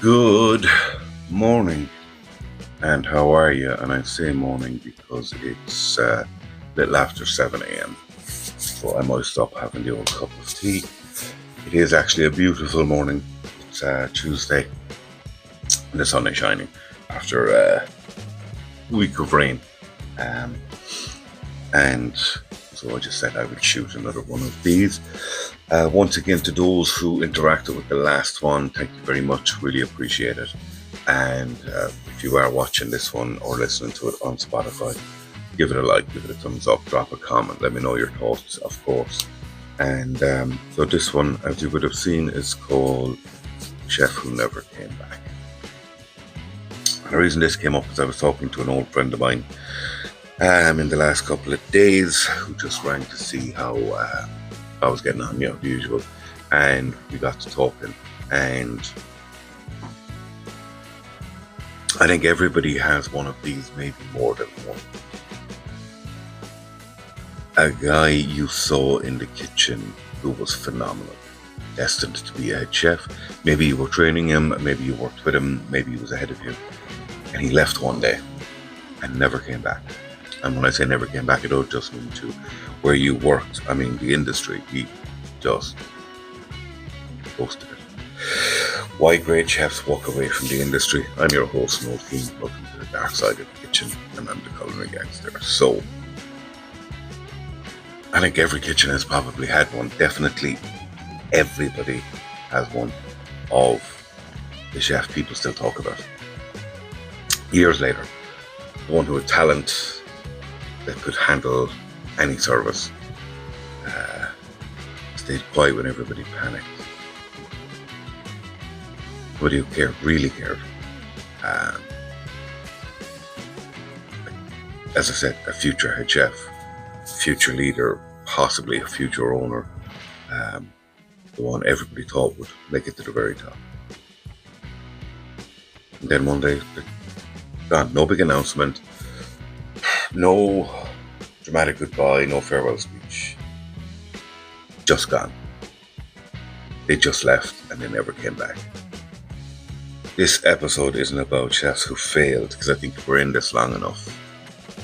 Good morning, and how are you? And I say morning because it's little after 7 a.m. So I might stop having the old cup of tea. It is actually a beautiful morning. It's Tuesday, and the sun is shining after a week of rain. And so I just said I would shoot another one of these. Once again, to those who interacted with the last one, thank you very much. Really appreciate it. And if you are watching this one or listening to it on Spotify, give it a like, give it a thumbs up, drop a comment, let me know your thoughts, of course. And so this one, as you would have seen, is called Chefwho Never Came Back. And the reason this came up is I was talking to an old friend of mine in the last couple of days, who just rang to see how I was getting on, the usual. And we got to talking, and I think everybody has one of these, maybe more than one. A guy you saw in the kitchen who was phenomenal, destined to be a head chef. Maybe you were training him, maybe you worked with him, maybe he was ahead of you, and he left one day and never came back. And when I say never came back, it don't just mean to where you worked. I mean the industry. He just ghosted it. Why great chefs walk away from the industry. I'm your host, Noel Keane. Welcome to the dark side of the kitchen, and I'm the culinary gangster. So, I think every kitchen has probably had one. Definitely everybody has one of the chef people still talk about. Years later, the one who had talent that could handle any service, stayed quiet when everybody panicked. Somebody who cared, really cared. As I said, a future head chef, future leader, possibly a future owner. The one everybody thought would make it to the very top. And then one day, gone. No big announcement, no dramatic goodbye, no farewell speech. Just gone. They just left and they never came back. This episode isn't about chefs who failed, because I think we're in this long enough.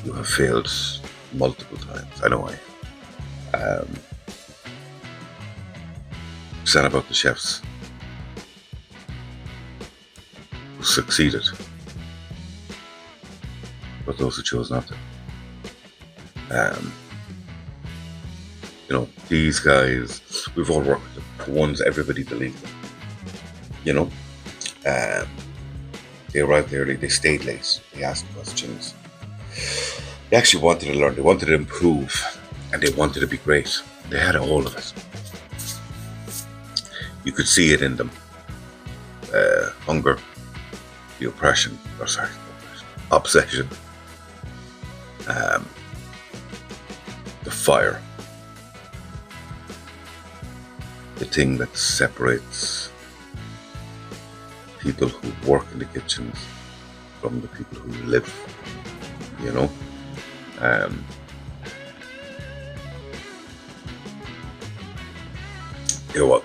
You have failed multiple times. I know I. It's not about the chefs who succeeded, but those who chose not to. These guys, we've all worked with them. The ones everybody believed in. They arrived early, they stayed late, they asked questions. They actually wanted to learn, they wanted to improve, and they wanted to be great. They had all of it. You could see it in them. Hunger, the obsession, the fire, the thing that separates people who work in the kitchens from the people who live,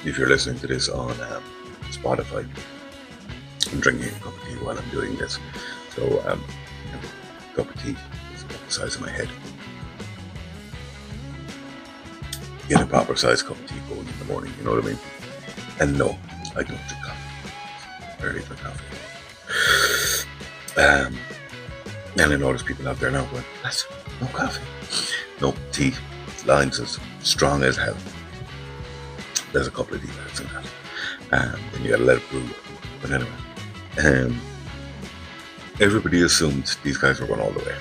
if you're listening to this on Spotify, I'm drinking a cup of tea while I'm doing this. So, a cup of tea is about the size of my head. Get a proper size cup of tea going in the morning, you know what I mean? And no, I don't drink coffee. Barely drink coffee. And I notice people out there now going, that's no coffee. No, tea. Lines as strong as hell. There's a couple of demerits in that. And you gotta let it brew. But anyway, everybody assumed these guys were going all the way.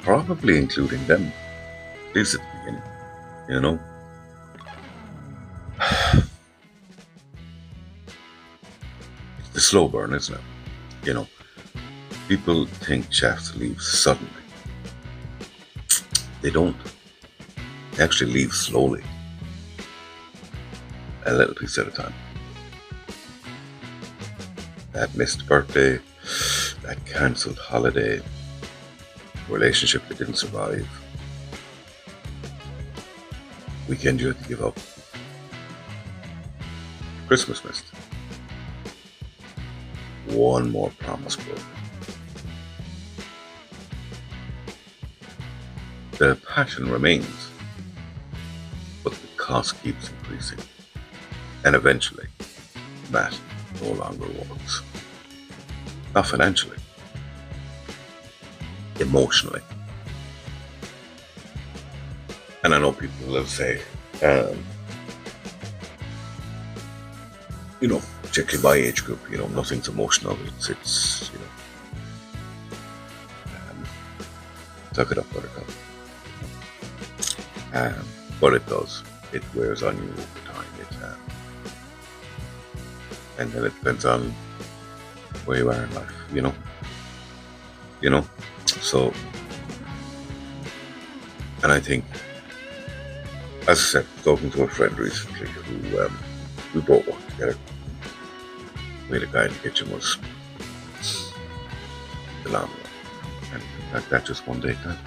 Probably including them. At least at the beginning. It's the slow burn, isn't it? People think chefs leave suddenly. They don't. They actually leave slowly. A little piece at a time. That missed birthday, that cancelled holiday, relationship that didn't survive, weekend you had to give up, Christmas missed. one more promise broken. The passion remains, but the cost keeps increasing. And eventually, that no longer works. Not financially, emotionally. And I know people will say, particularly my age group, nothing's emotional. It's suck it up, buttercup. But it does. It wears on you over time. And then it depends on where you are in life, So, and I think, as I said, talking to a friend recently who we both worked together. We had a guy in the kitchen was phenomenal, and that just one day time.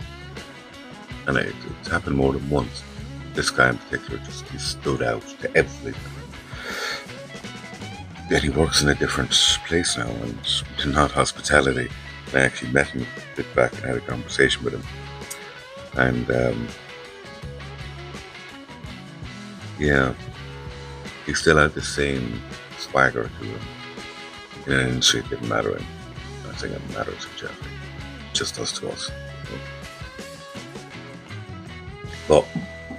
And it's happened more than once. This guy in particular he stood out to everything. Yet he works in a different place now, and not hospitality. I actually met him a bit back and had a conversation with him. And he still had the same swagger to him. In an industry it didn't matter, and I think it matters to Jeff. It just does to us. But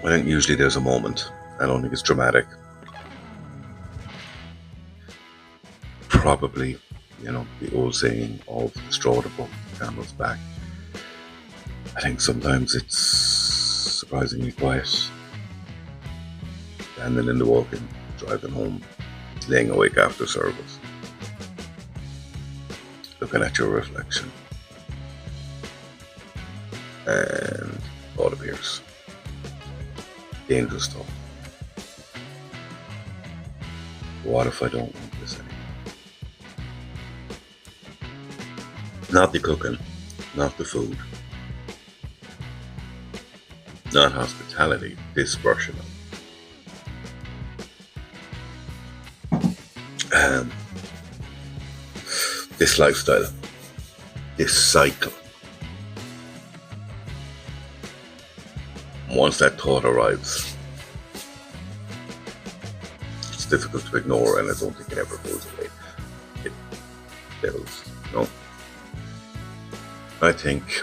I think usually there's a moment. I don't think it's dramatic. Probably, the old saying of the straw that broke the camel's back. I think sometimes it's surprisingly quiet. Standing in the walk-in, driving home, laying awake after service, looking at your reflection, and thought appears. Dangerous stuff. What if I don't want this anymore? Not the cooking, not the food, not hospitality, this version of it. This lifestyle, this cycle. Once that thought arrives, it's difficult to ignore, and I don't think it ever goes away. It builds, I think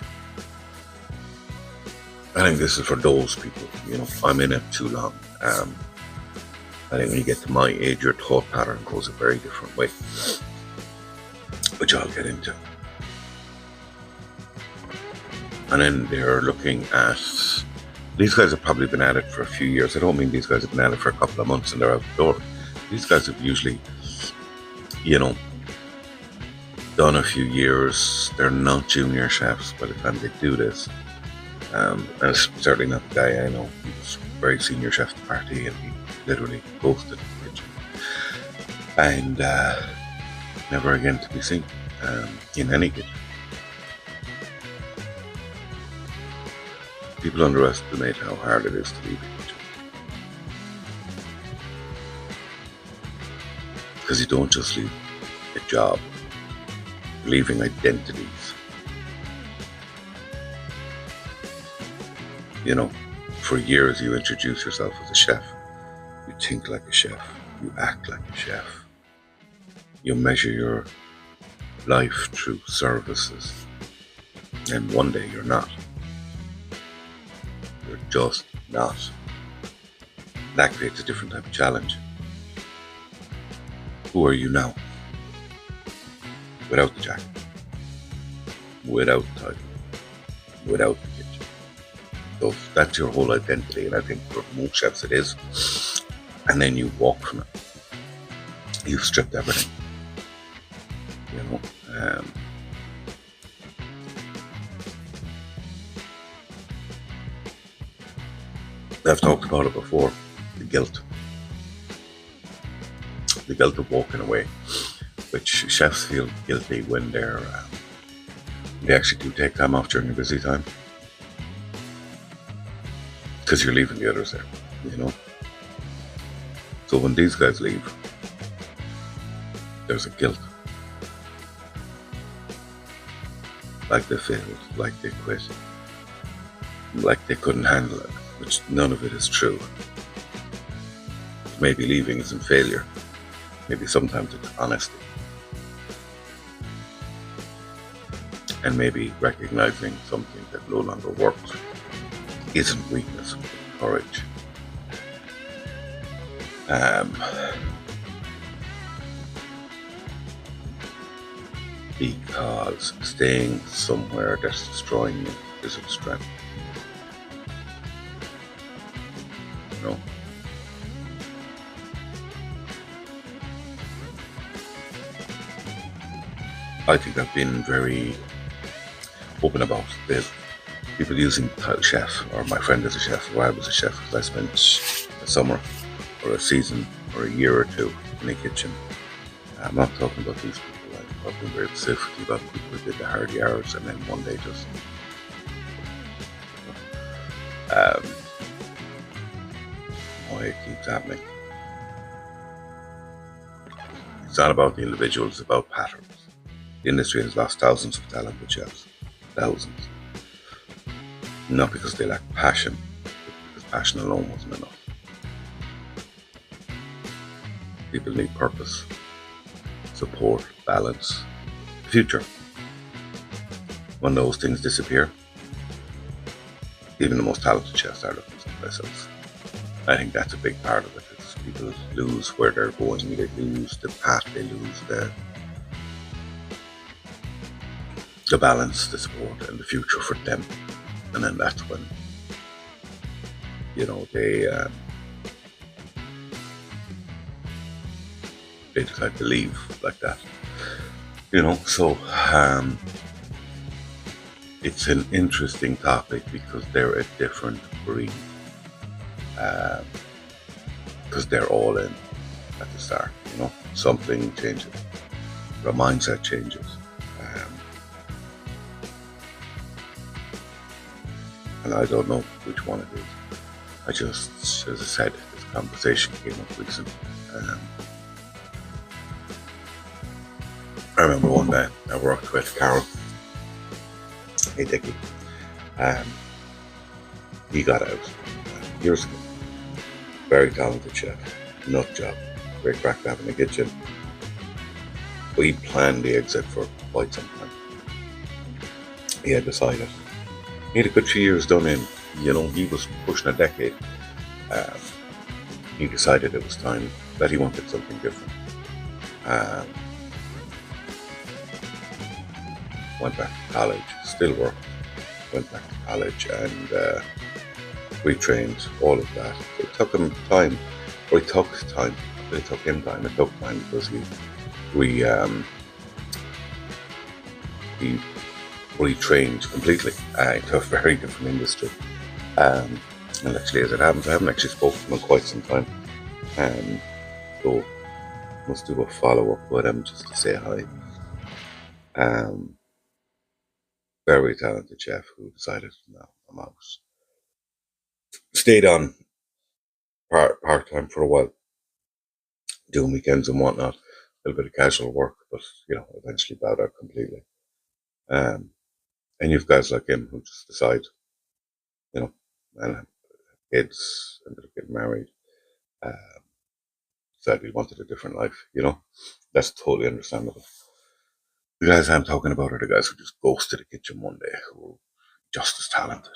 this is for those people, I'm in it too long. I think when you get to my age, your thought pattern goes a very different way, which I'll get into. And then they're looking at, these guys have probably been at it for a few years. I don't mean these guys have been at it for a couple of months and they're out the door. These guys have usually, done a few years. They're not junior chefs by the time they do this. And it's certainly not the guy I know. He was a very senior chef at the party, and he literally ghosted the kitchen. And never again to be seen in any kitchen. People underestimate how hard it is to leave a kitchen. Because you don't just leave a job, you're leaving identities. For years you introduce yourself as a chef. You think like a chef. You act like a chef. You measure your life through services. And one day you're not. You're just not. That creates a different type of challenge. Who are you now? Without the jacket. Without the title. Without the kitchen. So that's your whole identity, and I think for most chefs it is. And then you walk from it. You've stripped everything. I've talked about it before. The guilt. The guilt of walking away, which chefs feel guilty when they actually do take time off during a busy time. Because you're leaving the others there, So when these guys leave, there's a guilt. like they failed, like they quit, like they couldn't handle it, which none of it is true. Maybe leaving isn't failure. Maybe sometimes it's honesty. And maybe recognizing something that no longer works isn't weakness, but courage. Um, because staying somewhere that's destroying you isn't strength. You know? I think I've been very open about this. People using the title chef, or my friend is a chef, or I was a chef, because I spent a summer or a season or a year or two in a kitchen. I'm not talking about these people, I'm talking very specifically about people who did the hard yards and then one day just why it keeps happening. It's not about the individual, it's about patterns. The industry has lost thousands of talented chefs. Thousands. Not because they lack passion, but because passion alone wasn't enough. People need purpose, support, balance, future. When those things disappear, even the most talented chefs are looking someplace else. I think that's a big part of it. It's people lose where they're going, they lose the path, they lose the balance, the support, and the future for them. And then that's when, they decide to leave like that. So it's an interesting topic because they're a different breed. Because they're all in at the start, something changes, their mindset changes. And I don't know which one it is. I just, as I said, this conversation came up recently. I remember one day I worked with Carol. Hey Dickie. He got out years ago. Very talented chef, nut job, great crack to have in the kitchen. We planned the exit for quite some time. He had decided. He had a good few years done in, he was pushing a decade. He decided it was time that he wanted something different. Went back to college, still worked, went back to college and retrained, all of that. It took him time, or it took time, it took him time, it took time because he retrained completely into a very different industry. And actually, as it happens, I haven't actually spoken to him in quite some time. So must do a follow-up with him just to say hi. Very talented chef who decided, no, I'm out. Stayed on part-time for a while, doing weekends and whatnot, a little bit of casual work, but eventually bowed out completely. And you've guys like him who just decide, and have kids, ended up getting married, decided he wanted a different life, That's totally understandable. The guys I'm talking about are the guys who just ghosted the kitchen one day, who were just as talented,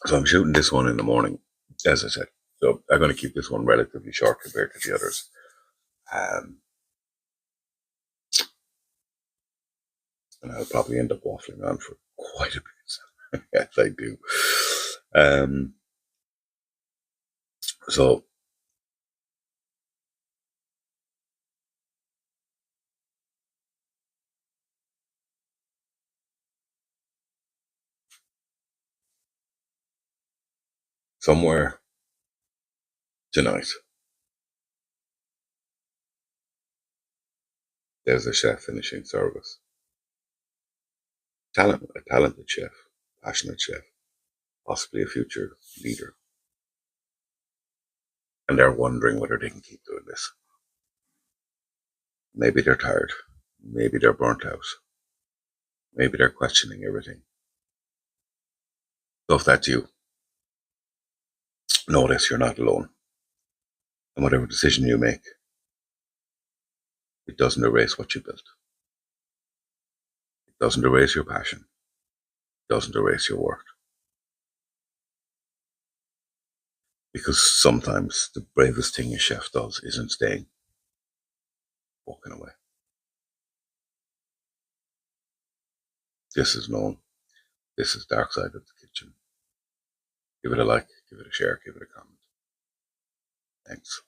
So I'm shooting this one in the morning, as I said. So I'm going to keep this one relatively short compared to the others. And I'll probably end up waffling on for quite a bit. Yes, I do. So somewhere tonight, there's a chef finishing service. A talented chef, passionate chef, possibly a future leader. And they're wondering whether they can keep doing this. Maybe they're tired. Maybe they're burnt out. Maybe they're questioning everything. So if that's you, know this, you're not alone. And whatever decision you make, it doesn't erase what you built. It doesn't erase your passion. It doesn't erase your work. Because sometimes the bravest thing a chef does isn't staying, walking away. This is known. This is Dark Side of the Kitchen. Give it a like, give it a share, give it a comment. Thanks.